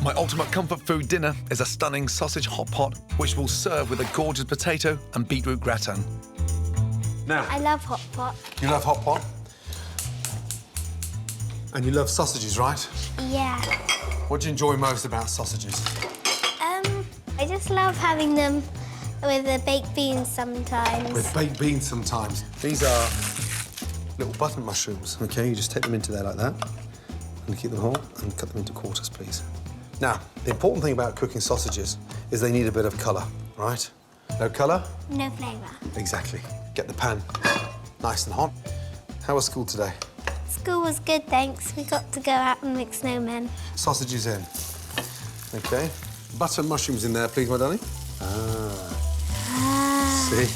My ultimate comfort food dinner is a stunning sausage hot pot, which we'll serve with a gorgeous potato and beetroot gratin. Now, I love hot pot. you love hot pot? And you love sausages, right? Yeah. What do you enjoy most about sausages? I just love having them with the baked beans sometimes. With baked beans sometimes. These are little button mushrooms, OK? You just take them into there like that and keep them whole and cut them into quarters, please. Now, the important thing about cooking sausages is they need a bit of colour, right? No colour? No flavour. Exactly. Get the pan nice and hot. How was school today? School was good, thanks. We got to go out and make snowmen. Sausages in. OK. Butter and mushrooms in there, please, my darling. See?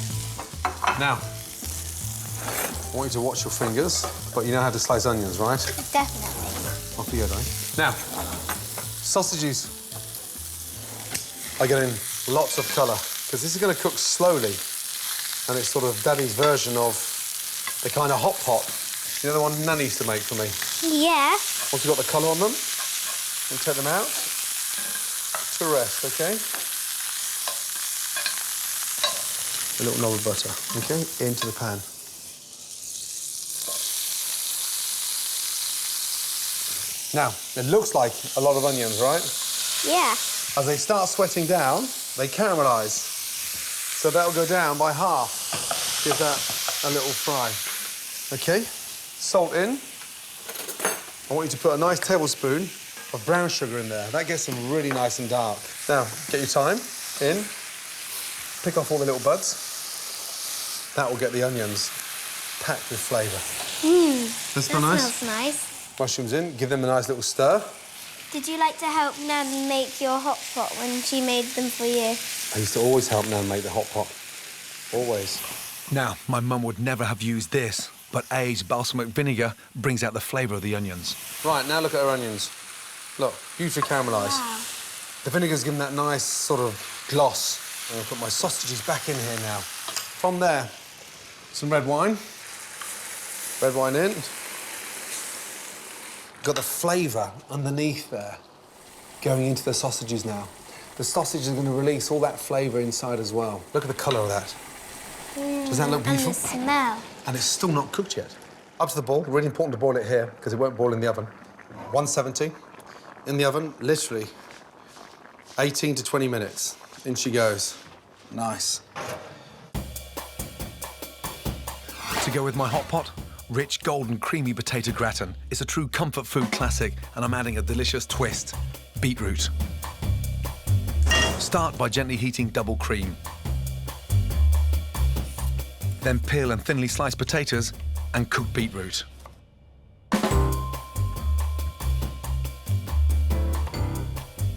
Now, I want you to watch your fingers, but you know how to slice onions, right? Definitely. Off you go, darling. Now, sausages are getting lots of colour, because this is going to cook slowly, and it's sort of Daddy's version of the kind of hot pot. You know the one Nan used to make for me? Yeah. Once you've got the colour on them, and take them out to rest, OK? A little knob of butter, OK? Into the pan. Now, it looks like a lot of onions, right? Yeah. As they start sweating down, they caramelise. So that'll go down by half. Give that a little fry. OK? Salt in. I want you to put a nice tablespoon of brown sugar in there. That gets them really nice and dark. Now, get your thyme in. Pick off all the little buds. That will get the onions packed with flavour. That smells nice. Mushrooms in, give them a nice little stir. Did you like to help Nan make your hot pot when she made them for you? I used to always help Nan make the hot pot. Always. Now, my mum would never have used this, but aged balsamic vinegar brings out the flavour of the onions. Right, now look at our onions. Look, beautifully caramelised. Wow. The vinegar's given that nice sort of gloss. I'm going to put my sausages back in here now. From there, some red wine. Red wine in. Got the flavour underneath there going into the sausages now. The sausages are going to release all that flavour inside as well. Look at the colour of that. Does that look beautiful? And the smell. And it's still not cooked yet. Up to the boil. Really important to boil it here because it won't boil in the oven. 170 in the oven, literally 18 to 20 minutes. In she goes. Nice. To go with my hot pot, rich, golden, creamy potato gratin. It's a true comfort food classic, and I'm adding a delicious twist, beetroot. Start by gently heating double cream. Then peel and thinly slice potatoes and cook beetroot.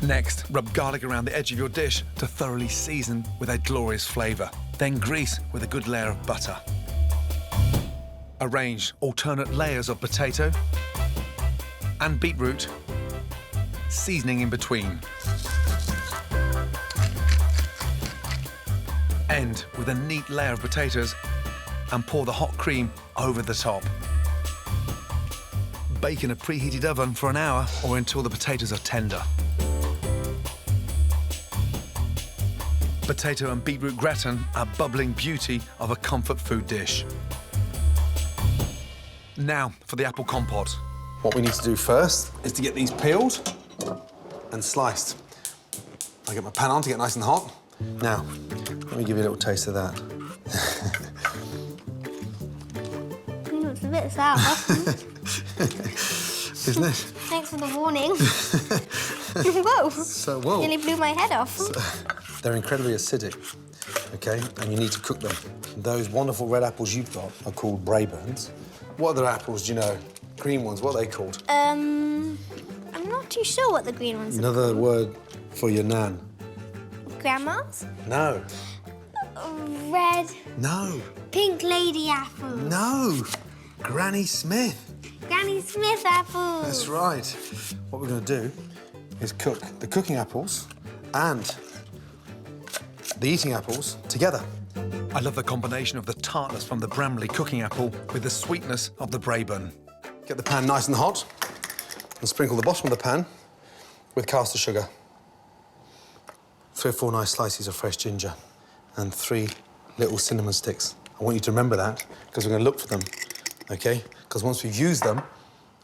Next, rub garlic around the edge of your dish to thoroughly season with a glorious flavour. Then grease with a good layer of butter. Arrange alternate layers of potato and beetroot, seasoning in between. End with a neat layer of potatoes and pour the hot cream over the top. Bake in a preheated oven for an hour or until the potatoes are tender. Potato and beetroot gratin are bubbling beauty of a comfort food dish. Now for the apple compote. What we need to do first is to get these peeled and sliced. I get my pan on to get nice and hot. Now, let me give you a little taste of that. It's a bit sour. Isn't it? Thanks for the warning. Whoa. So, whoa. Nearly blew my head off. They're incredibly acidic, OK? And you need to cook them. Those wonderful red apples you've got are called Braeburns. What other apples do you know? Green ones, what are they called? I'm not too sure what the green ones are. Another word for your nan. Grandma's? No. Red. No. Pink lady apples. No. Granny Smith. Granny Smith apples. That's right. What we're going to do is cook the cooking apples and the eating apples together. I love the combination of the tartness from the Bramley cooking apple with the sweetness of the Braeburn. Get the pan nice and hot and sprinkle the bottom of the pan with caster sugar. 3 or 4 nice slices of fresh ginger and 3 little cinnamon sticks. I want you to remember that because we're going to look for them, OK? Because once we've used them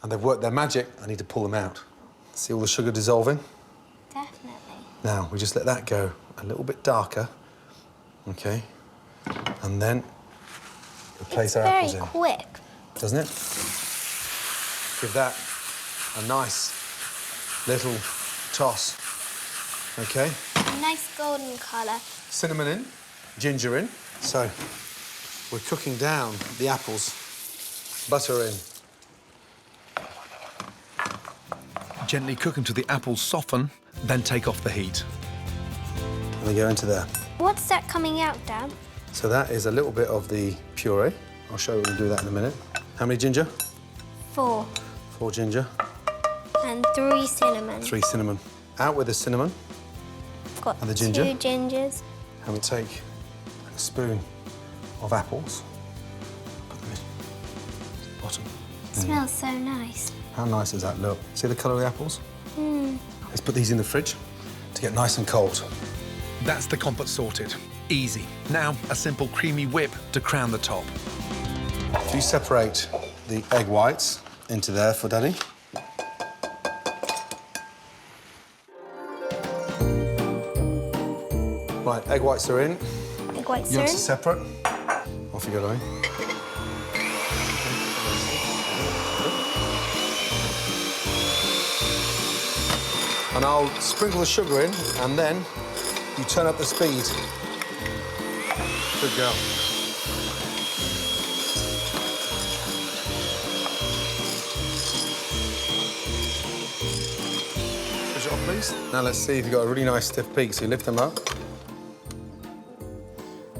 and they've worked their magic, I need to pull them out. See all the sugar dissolving? Definitely. Now, we just let that go a little bit darker, OK? And then we place our apples in. Very quick. Doesn't it? Give that a nice little toss, OK? A nice golden colour. Cinnamon in, ginger in. So we're cooking down the apples, butter in. Gently cook until the apples soften, then take off the heat. And they go into there. What's that coming out, Dad? So that is a little bit of the puree. I'll show you we'll do that in a minute. How many ginger? 4. 4 ginger. And 3 cinnamon. 3 cinnamon. Out with the cinnamon. Got And the ginger? 2 gingers. And we take a spoon of apples. Put them in the bottom. It smells so nice. How nice does that look? See the colour of the apples? Let's put these in the fridge to get nice and cold. That's the compote sorted. Easy. Now, a simple creamy whip to crown the top. If you separate the egg whites into there for Daddy. Right, egg whites are in. Egg whites Yolks are are separate. Off you go, Daddy. And I'll sprinkle the sugar in, and then you turn up the speed. Good girl. Push it off, please. Now let's see if you've got a really nice stiff peak. So you lift them up.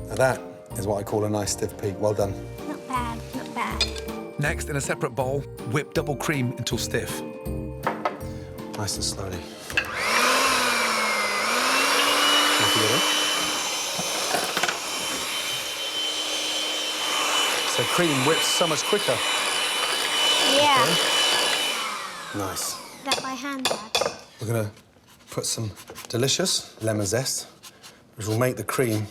Now that is what I call a nice stiff peak. Well done. Not bad, not bad. Next, in a separate bowl, whip double cream until stiff. Nice and slowly. So cream whips so much quicker. Yeah. Okay. Nice. That by hand, Dad. We're gonna put some delicious lemon zest, which will make the cream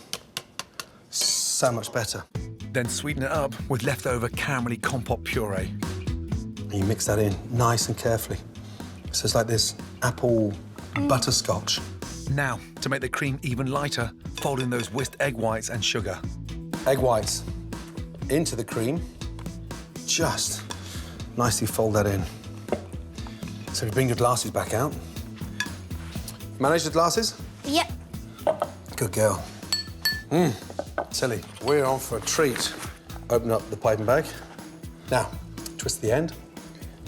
so much better. Then sweeten it up with leftover caramelly compote puree. And you mix that in nice and carefully. So it's like this apple butterscotch. Now, to make the cream even lighter, fold in those whisked egg whites and sugar. Egg whites into the cream. Just nicely fold that in. So you bring your glasses back out. Manage the glasses? Yep. Good girl. Tilly, we're on for a treat. Open up the piping bag. Now, twist the end.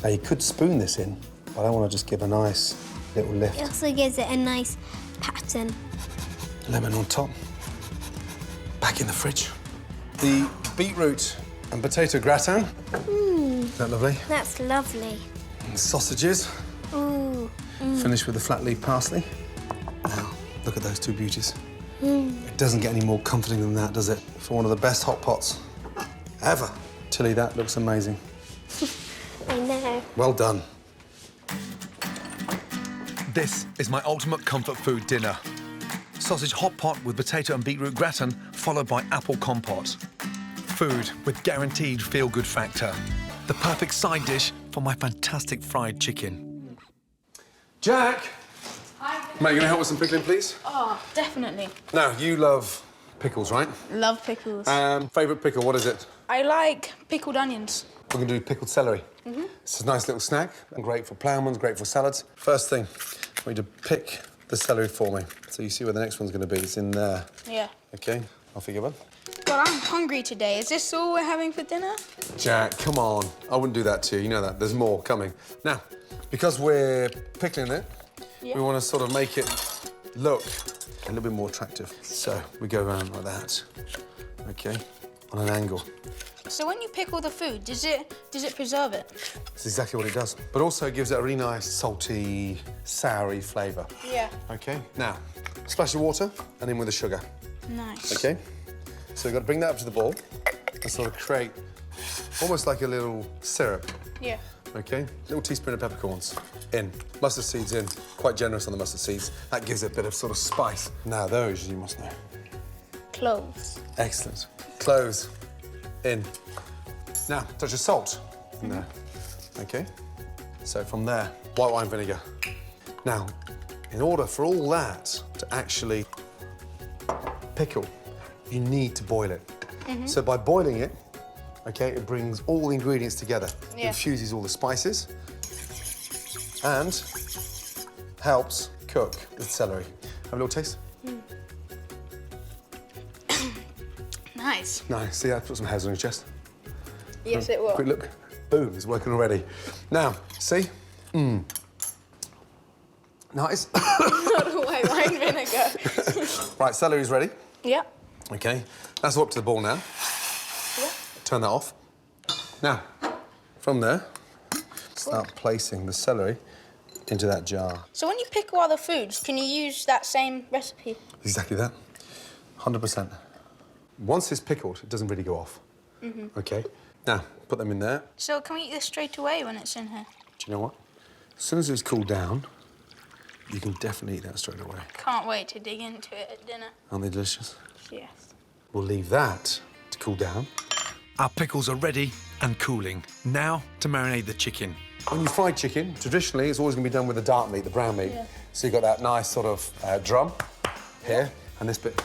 Now, you could spoon this in, but I want to just give a nice little lift. It also gives it a nice pattern. Lemon on top. Back in the fridge. The beetroot and potato gratin. Is that lovely? That's lovely. And sausages. Ooh. Finished with the flat leaf parsley. Now, look at those 2 beauties. It doesn't get any more comforting than that, does it? For one of the best hot pots ever. Tilly, that looks amazing. I know. Well done. This is my ultimate comfort food dinner. Sausage hot pot with potato and beetroot gratin, followed by apple compote. Food with guaranteed feel-good factor. The perfect side dish for my fantastic fried chicken. Jack! Hi. Mate, you gonna help with some pickling, please? Oh, definitely. Now, you love pickles, right? Love pickles. Favourite pickle, what is it? I like pickled onions. We're gonna do pickled celery. It's a nice little snack, and great for ploughmans, great for salads. First thing, I want you to pick the celery for me. So you see where the next one's gonna be, it's in there. Yeah. Okay, off you go, bud. Well, I'm hungry today. Is this all we're having for dinner? Jack, come on. I wouldn't do that to you, you know that. There's more coming. Now, because we're pickling it, we want to sort of make it look a little bit more attractive. So we go around like that, okay, on an angle. So when you pickle the food, does it preserve it? That's exactly what it does. But also it gives it a really nice, salty, soury flavour. Yeah. Okay, now, splash of water and in with the sugar. Nice. Okay? So you've got to bring that up to the bowl and sort of create almost like a little syrup. Yeah. Okay, little teaspoon of peppercorns in. Mustard seeds in. Quite generous on the mustard seeds. That gives it a bit of sort of spice. Now those you must know. Cloves. Excellent. Cloves in. Now, touch of salt in there. Okay? So from there, white wine vinegar. Now, in order for all that to actually pickle, you need to boil it. So by boiling it, okay, it brings all the ingredients together. Yeah. Infuses all the spices and helps cook the celery. Have a little taste? Nice. Nice. See, I put some hairs on your chest. Yes, it will. Quick look. Boom, it's working already. Now, see? Nice. Not a white wine vinegar. Right, celery's ready. Yep. Okay, that's all up to the boil now. Yep. Turn that off. Now, from there, start placing the celery into that jar. So when you pickle other foods, can you use that same recipe? Exactly that. 100%. Once it's pickled, it doesn't really go off. Okay? Now, put them in there. So can we eat this straight away when it's in here? Do you know what? As soon as it's cooled down, you can definitely eat that straight away. Can't wait to dig into it at dinner. Aren't they delicious? Yes. We'll leave that to cool down. Our pickles are ready and cooling. Now to marinate the chicken. When you fry chicken, traditionally, it's always going to be done with the dark meat, the brown meat. Yeah. So you've got that nice sort of drum here, and this bit,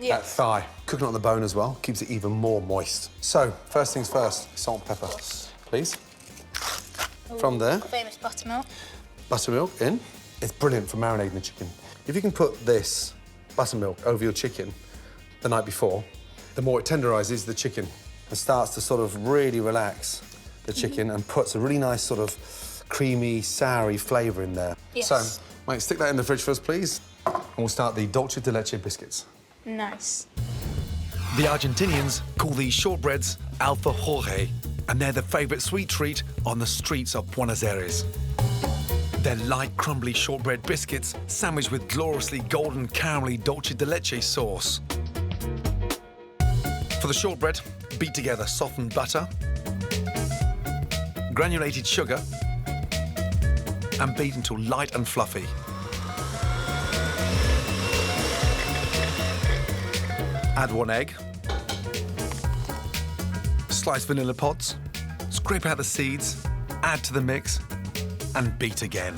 that thigh. Cooking on the bone as well, keeps it even more moist. So, first things first, salt and pepper, please. From there, Famous buttermilk. buttermilk in. It's brilliant for marinating the chicken. If you can put this buttermilk over your chicken the night before, the more it tenderizes the chicken and starts to sort of really relax the chicken and puts a really nice sort of creamy, soury flavour in there. Yes. So, mate, stick that in the fridge for us, please. And we'll start the dulce de leche biscuits. Nice. The Argentinians call these shortbreads alfajore, and they're the favourite sweet treat on the streets of Buenos Aires. They're light, crumbly shortbread biscuits sandwiched with gloriously golden caramelly dulce de leche sauce. For the shortbread, beat together softened butter, granulated sugar, and beat until light and fluffy. Add 1 egg, slice vanilla pods, scrape out the seeds, add to the mix, and beat again.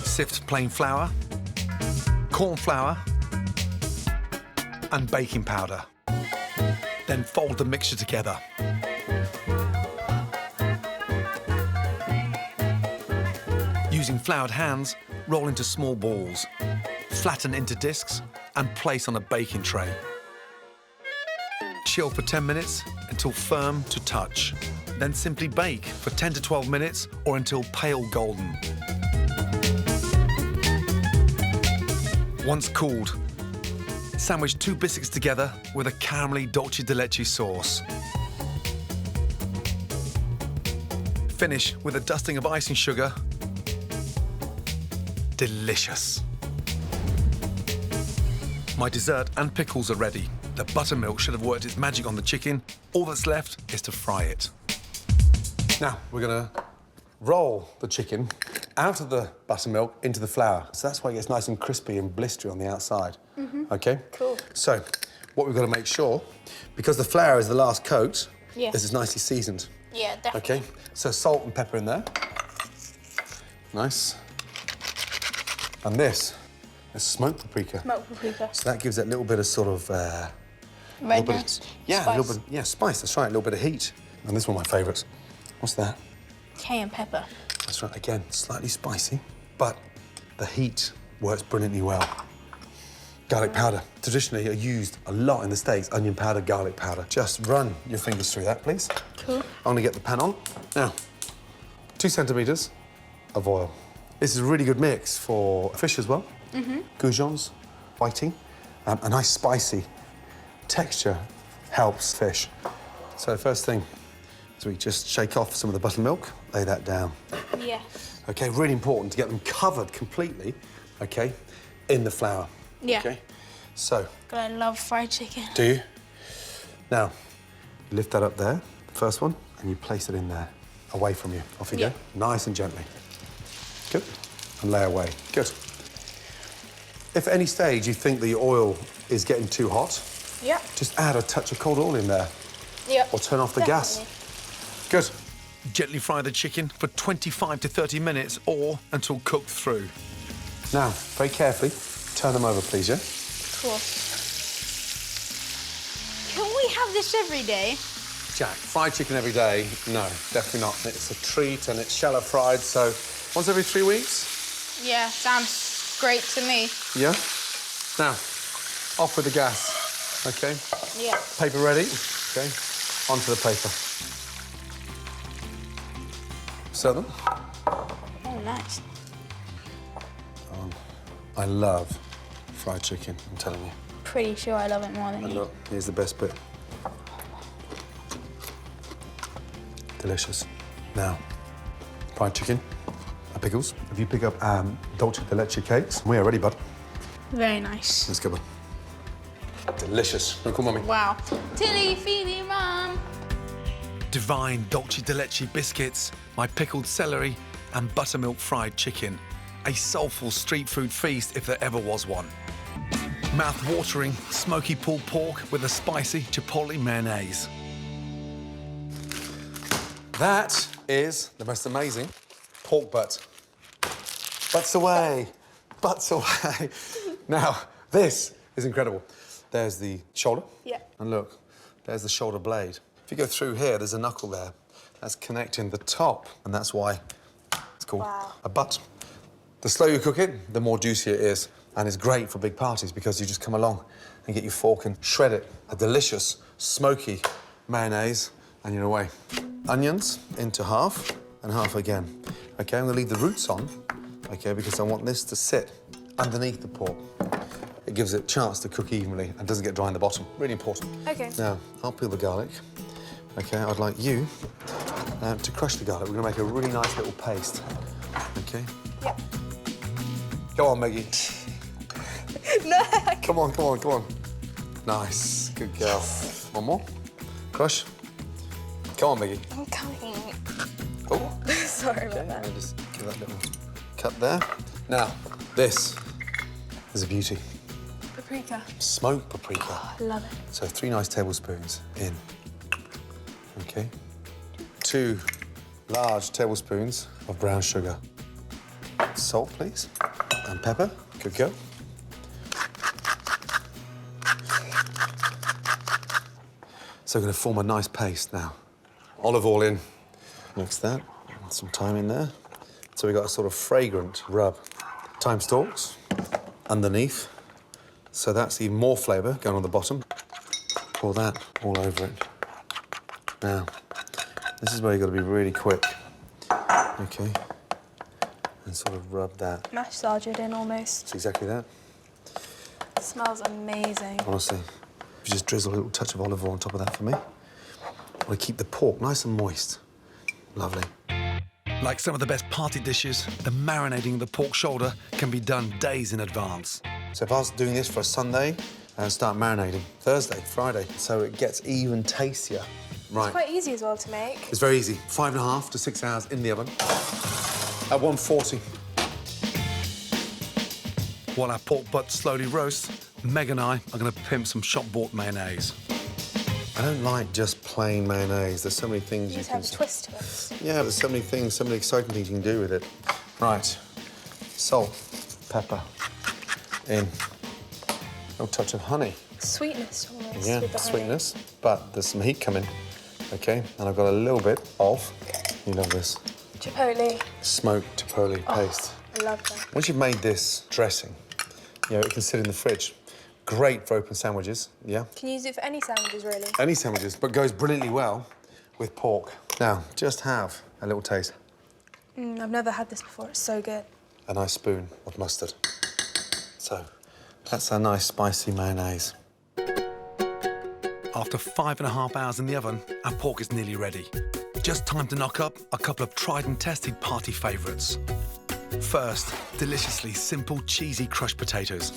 Sift plain flour, corn flour, and baking powder. Then fold the mixture together. Using floured hands, roll into small balls, flatten into discs, and place on a baking tray. Chill for 10 minutes until firm to touch. Then simply bake for 10 to 12 minutes or until pale golden. Once cooled, sandwich 2 biscuits together with a caramelly dulce de leche sauce. Finish with a dusting of icing sugar. Delicious. My dessert and pickles are ready. The buttermilk should have worked its magic on the chicken. All that's left is to fry it. Now, we're gonna roll the chicken out of the buttermilk into the flour. So that's why it gets nice and crispy and blistery on the outside. Okay? Cool. So, what we've got to make sure, because the flour is the last coat, Yeah. this is nicely seasoned. Yeah, definitely. Okay? So salt and pepper in there. Nice. And this is smoked paprika. Smoked paprika. So that gives it a little bit of sort of... Redness. yeah, Spice. a little bit, yeah, spice, that's right, a little bit of heat. And this is one of my favourites. What's that? Cayenne pepper. That's right, again, slightly spicy, but the heat works brilliantly well. Garlic powder, traditionally are used a lot in the States, onion powder, garlic powder. Just run your fingers through that, please. Cool. I'm gonna get the pan on. Now, 2 centimetres of oil. This is a really good mix for fish as well. Goujons, whiting, a nice spicy texture helps fish. So first thing is we just shake off some of the buttermilk, lay that down. Yeah. Okay, really important to get them covered completely, okay, in the flour. Yeah. Okay, so. God, I love fried chicken. Do you? Now, lift that up there, the first one, and you place it in there, away from you. Off you Yeah. go. Nice and gently. Good. And lay away. Good. If at any stage you think the oil is getting too hot, Yeah. just add a touch of cold oil in there. Yeah. Or turn off the gas. Good. Gently fry the chicken for 25 to 30 minutes or until cooked through. Now, very carefully, turn them over, please, yeah? Cool. Can we have this every day? Jack, fried chicken every day? No, definitely not. It's a treat and it's shallow fried, so once every 3 weeks? Yeah, sounds great to me. Yeah? Now, off with the gas, OK? Yeah. Paper ready? OK, onto the paper. Serve them. Oh, nice. I love fried chicken, I'm telling you. Pretty sure I love it more than And you. look, here's the best bit. Delicious. Now, fried chicken, pickles. If you pick up Dulce de Leche cakes, we are ready, bud. Very nice. Let's go, bud. Delicious. Oh, come on, Mummy. Wow. Tilly, feedy, mum. Divine Dulce de Leche biscuits, my pickled celery and buttermilk fried chicken. A soulful street food feast if there ever was one. Mouth-watering smoky pulled pork with a spicy chipotle mayonnaise. That is the most amazing pork butt. Butts away. Butts away. Now, this is incredible. There's the shoulder. Yeah. And look, there's the shoulder blade. If you go through here, there's a knuckle there. That's connecting the top, and that's why it's called a butt. The slower you cook it, the more juicy it is. And it's great for big parties because you just come along and get your fork and shred it. A delicious, smoky mayonnaise, and you're away. Onions into half and half again. OK, I'm gonna leave the roots on, OK, because I want this to sit underneath the pork. It gives it a chance to cook evenly and doesn't get dry in the bottom. Really important. OK. Now, I'll peel the garlic. OK, I'd like you to crush the garlic. We're gonna make a really nice little paste. OK? Yep. Go on, Maggie. No. Come on, come on, come on. Nice, good girl. One more. Crush. Come on, Maggie. I'm coming. Oh. Sorry about that. I'll just give that little cut there. Now, this is a beauty. Paprika. Smoked paprika. I love it. So 3 nice tablespoons in. OK. 2 large tablespoons of brown sugar. Salt, please. And pepper. Good girl. So we're going to form a nice paste now. Olive oil in. Mix that. And some thyme in there. So we've got a sort of fragrant rub. Thyme stalks underneath. So that's even more flavour going on the bottom. Pour that all over it. Now, this is where you've got to be really quick. OK. And sort of rub that. Massage it in almost. It's exactly that. It smells amazing. Honestly. If you just drizzle a little touch of olive oil on top of that for me. I want to keep the pork nice and moist. Lovely. Like some of the best party dishes, the marinating of the pork shoulder can be done days in advance. So if I was doing this for a Sunday, I'd start marinating Thursday, Friday, so it gets even tastier. Right. It's quite easy as well to make. It's very easy. 5.5 to 6 hours in the oven at 140. While our pork butt slowly roasts, Meg and I are going to pimp some shop-bought mayonnaise. I don't like just plain mayonnaise. There's so many things You you just can... have a twist to it. Yeah, there's so many things, so many exciting things you can do with it. Right. Salt, pepper, in. A little touch of honey. Sweetness almost. Yeah, with the honey. sweetness, but there's some heat coming. OK, and I've got a little bit of, you love this, Chipotle. smoked chipotle paste. I love that. Once you've made this dressing, you know, it can sit in the fridge. Great for open sandwiches, yeah? Can you use it for any sandwiches, really? Any sandwiches, but goes brilliantly well with pork. Now, just have a little taste. I've never had this before. It's so good. A nice spoon of mustard. So, that's our nice spicy mayonnaise. After 5.5 hours in the oven, our pork is nearly ready. Just time to knock up a couple of tried and tested party favourites. First, deliciously simple, cheesy crushed potatoes.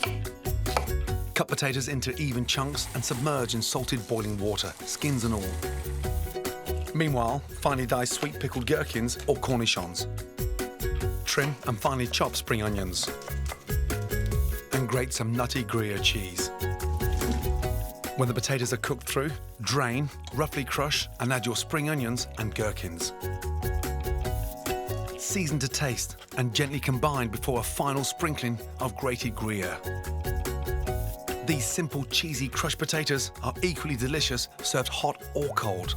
Cut potatoes into even chunks and submerge in salted boiling water, skins and all. Meanwhile, finely diced sweet pickled gherkins or cornichons. Trim and finely chopped spring onions. And grate some nutty Gruyere cheese. When the potatoes are cooked through, drain, roughly crush, and add your spring onions and gherkins. Season to taste and gently combine before a final sprinkling of grated Gruyere. These simple, cheesy crushed potatoes are equally delicious served hot or cold.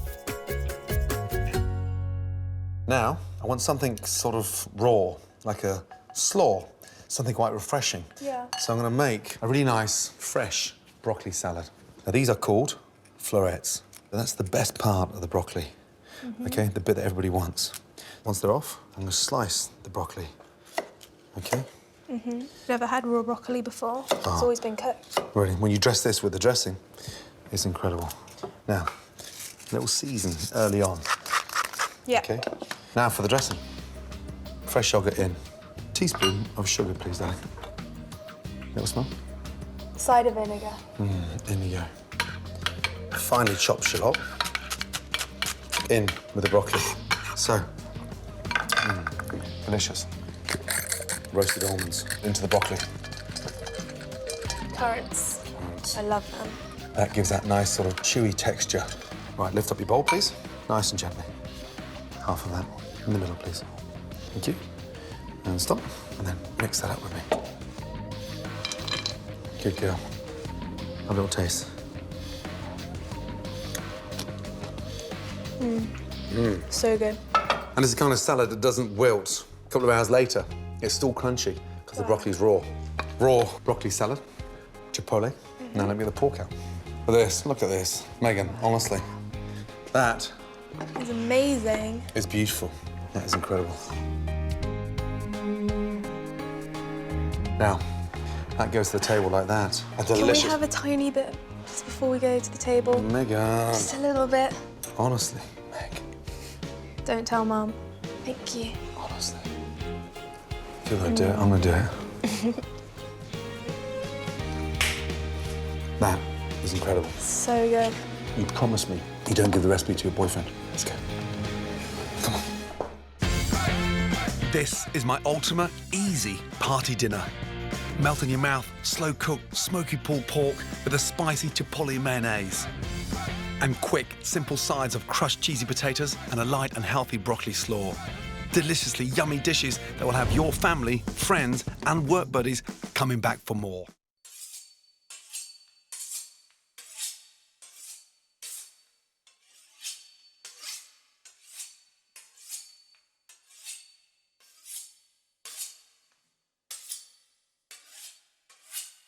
Now, I want something sort of raw, like a slaw, something quite refreshing. Yeah. So I'm going to make a really nice, fresh broccoli salad. Now, these are called florets. That's the best part of the broccoli, OK? The bit that everybody wants. Once they're off, I'm going to slice the broccoli, OK? Never had raw broccoli before. It's always been cooked. Really, when you dress this with the dressing, it's incredible. Now, a little season early on. Yeah. OK? Now for the dressing. Fresh yogurt in. Teaspoon of sugar, please, darling. Little smell. Cider vinegar. In you go. Finely chopped shallot. In with the broccoli. So, delicious. Roasted almonds into the broccoli. Currants. I love them. That gives that nice sort of chewy texture. Right, lift up your bowl, please. Nice and gently. Half of that in the middle, please. Thank you. And stop. And then mix that up with me. Good girl. A little taste. So good. And it's the kind of salad that doesn't wilt. A couple of hours later, it's still crunchy because the broccoli's raw. Raw broccoli salad, chipotle. Now let me get the pork out. Look at this. Megan, honestly, that It's amazing. is beautiful. That is incredible. Now, that goes to the table like that. A Can we delicious... have a tiny bit just before we go to the table? Megan, Just a little bit. honestly, Meg, Don't tell Mum. Thank you. honestly. If you're gonna do it, I'm gonna do it. That is incredible. So good. You promise me you don't give the recipe to your boyfriend. Let's go. Come on. This is my ultimate easy party dinner. Melt in your mouth, slow-cooked, smoky pulled pork with a spicy chipotle mayonnaise. And quick, simple sides of crushed cheesy potatoes and a light and healthy broccoli slaw. Deliciously yummy dishes that will have your family, friends and work buddies coming back for more.